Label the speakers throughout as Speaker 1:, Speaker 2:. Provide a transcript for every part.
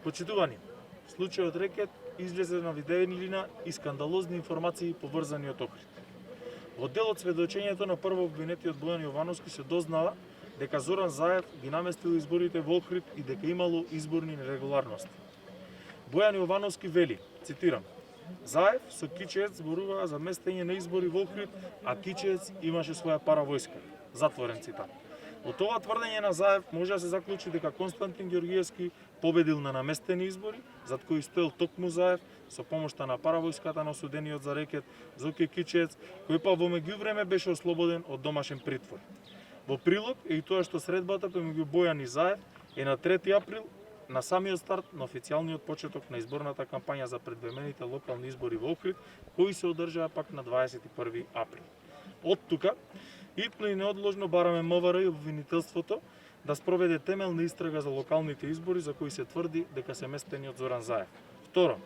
Speaker 1: Почитувани, случајот Рекет излезе на видеонина и скандалозни информации поврзани од Охрид. Во дел од сведочењето на прво обвинетиот Бојан Јовановски се дознава дека Зоран Заев ги наместил изборите во Охрид и дека имало изборни нерегуларности. Бојан Јовановски вели, цитирам: Заев со Кичиец зборуваа за местење на избори во Охрид, а Кичиец имаше своја паравојска. Затворен цитат. Од ова тврдење на Заев може да се заклучи дека Константин Ѓоргиевски победил на наместени избори, зад кои стоел токму Заев со помошта на паравојската на осудениот за Рекет Зоки Кичиец, кој па во меѓувреме беше ослободен од домашен притвор. Во прилог е и тоа што средбата помеѓу Бојан и Заев е на 3 април, на самиот старт на официјалниот почеток на изборната кампања за предвремените локални избори во Охрид, кои се одржаа пак на 21 април. Од тука, итно и неодложно бараме МВР и обвинителството да спроведе темелна истрага за локалните избори за кои се тврди дека се местени од Зоран Заев. Второ,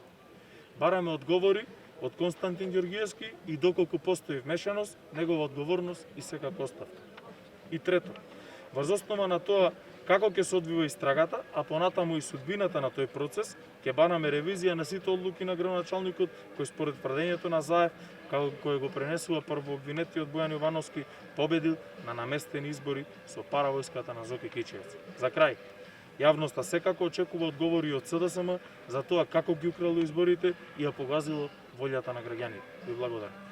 Speaker 1: бараме одговори од Константин Ѓоргиевски и доколку постои вмешаност, негова одговорност и секако оставка. И трето, врз основа на тоа како ќе се одвива истрагата, а понатаму и судбината на тој процес, ќе бараме ревизија на сите одлуки на градоначалникот кој според тврдењето на Заев, како кој го пренесува прво обвинетиот Бојан Јовановски, победил на наместени избори со паравојската на Зоки Кичиец. За крај, јавноста секако очекува одговори од СДСМ за тоа како ги украло изборите и ја погазило волјата на граѓаните. Ви благодарам.